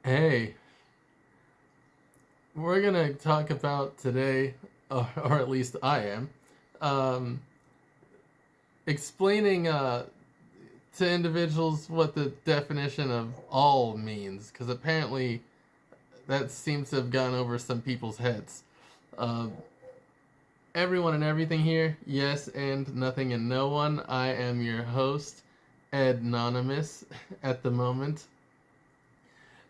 Hey, we're gonna talk about today, or at least I am, um, explaining to individuals what the definition of all means, because apparently that seems to have gone over some people's heads. Uh, Everyone and everything here, yes and nothing and no one. I am your host, Ed Anonymous, at the moment.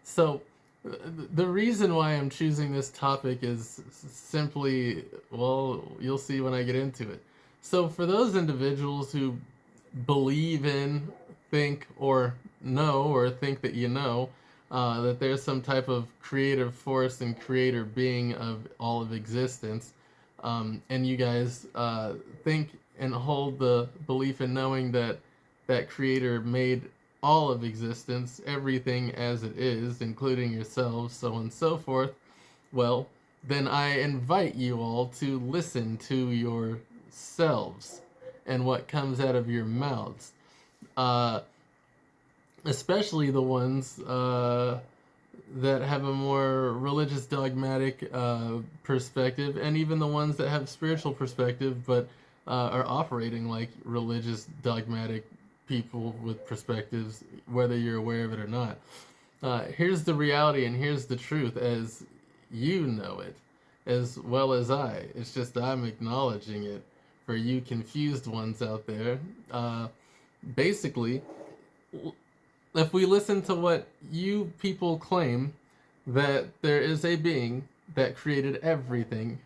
So, the reason why I'm choosing this topic is simply, well, you'll see when I get into it. So, for those individuals who believe in, think, or know, or think that you know, that there's some type of creative force and creator being of all of existence, and you guys think and hold the belief in knowing that that creator made all of existence, everything as it is, including yourselves, so on and so forth, well, then I invite you all to listen to yourselves and what comes out of your mouths. Uh, Especially the ones that have a more religious dogmatic perspective, and even the ones that have spiritual perspective but are operating like religious dogmatic people with perspectives, whether you're aware of it or not. Here's the reality and here's the truth as you know it, as well as I. It's just I'm acknowledging it for you confused ones out there. Basically, if we listen to what you people claim, that there is a being that created everything,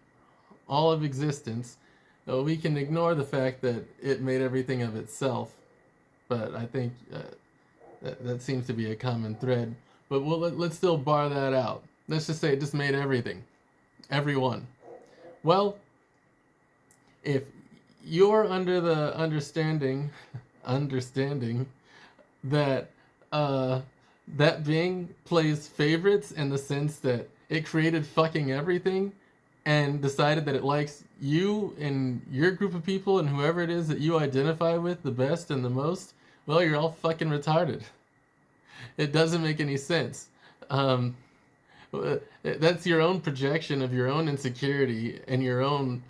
all of existence, we can ignore the fact that it made everything of itself. But I think that seems to be a common thread. But let's still bar that out. Let's just say it just made everything, everyone. Well, if you're under the understanding that uh, that being plays favorites in the sense that it created fucking everything and decided that it likes you and your group of people and whoever it is that you identify with the best and the most, well, you're all fucking retarded. It doesn't make any sense. Um, that's your own projection of your own insecurity and your own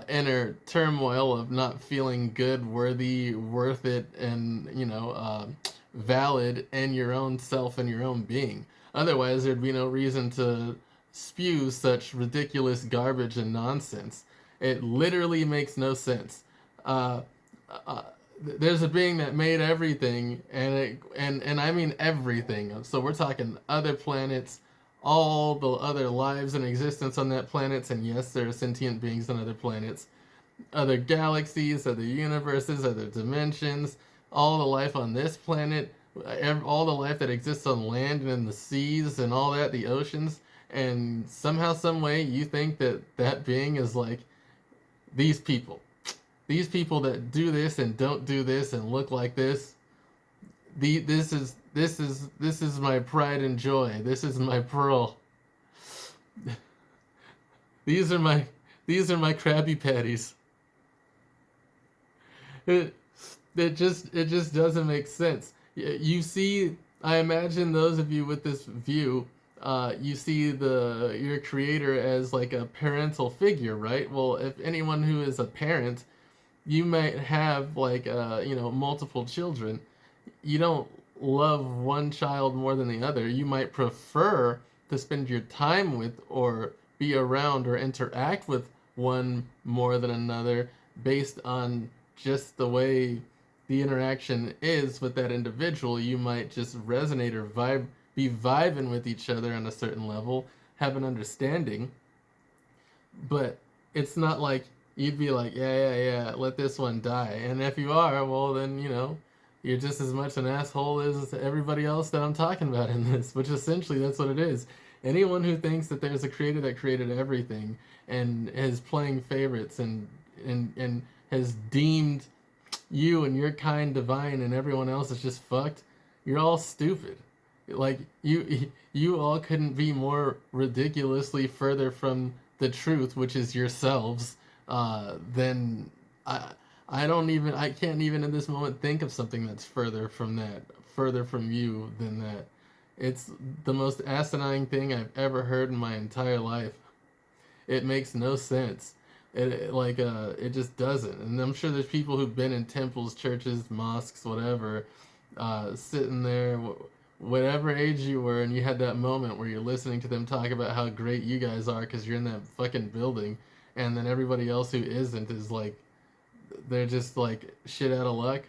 inner turmoil of not feeling good, worthy, worth it, and valid in your own self and your own being. Otherwise, there'd be no reason to spew such ridiculous garbage and nonsense. It literally makes no sense. Uh, uh, there's a being that made everything, and I mean everything. So we're talking other planets, all the other lives in existence on that planet, and yes, there are sentient beings on other planets, other galaxies, other universes, other dimensions, all the life on this planet, all the life that exists on land and in the seas and all that, the oceans, and somehow, some way, you think that that being is like these people. These people that do this and don't do this and look like this. This is my pride and joy. This is my pearl. These are my these are my Krabby Patties. It, it just doesn't make sense. You see, I imagine those of you with this view, you see the your creator as like a parental figure, right? Well, if anyone who is a parent, you might have like multiple children. You don't love one child more than the other. You might prefer to spend your time with or be around or interact with one more than another based on just the way the interaction is with that individual. You might just resonate or be vibing with each other on a certain level, have an understanding, but it's not like you'd be like, yeah, let this one die. And if you are, well, then, you're just as much an asshole as everybody else that I'm talking about in this, which essentially that's what it is. Anyone who thinks that there's a creator that created everything and is playing favorites and has deemed you and your kind divine and everyone else is just fucked, you're all stupid. Like you all couldn't be more ridiculously further from the truth, which is yourselves, then I I can't even in this moment think of something that's further from that, further from you than that. It's the most asinine thing I've ever heard in my entire life. It makes no sense. It just doesn't. And I'm sure there's people who've been in temples, churches, mosques, whatever, sitting there, whatever age you were, and you had that moment where you're listening to them talk about how great you guys are because you're in that fucking building, and then everybody else who isn't is like, they're just like shit out of luck.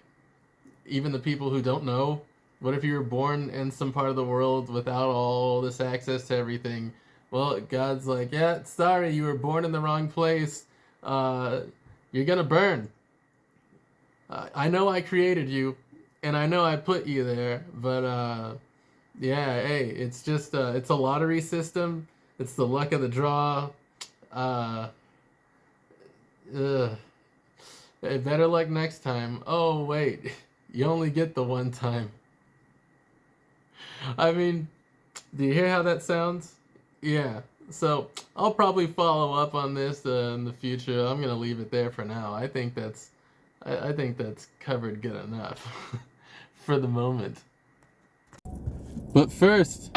Even the people who don't know. What if you were born in some part of the world without all this access to everything? Well, God's like, yeah, sorry, you were born in the wrong place. Uh, you're gonna burn. I know I created you, and I know I put you there, but yeah, hey, it's just it's a lottery system. It's the luck of the draw. Uh, ugh. Hey, better luck next time. Oh wait, you only get the one time. I mean, do you hear how that sounds? Yeah. So I'll probably follow up on this in the future. I'm gonna leave it there for now. I think that's covered good enough for the moment. But first,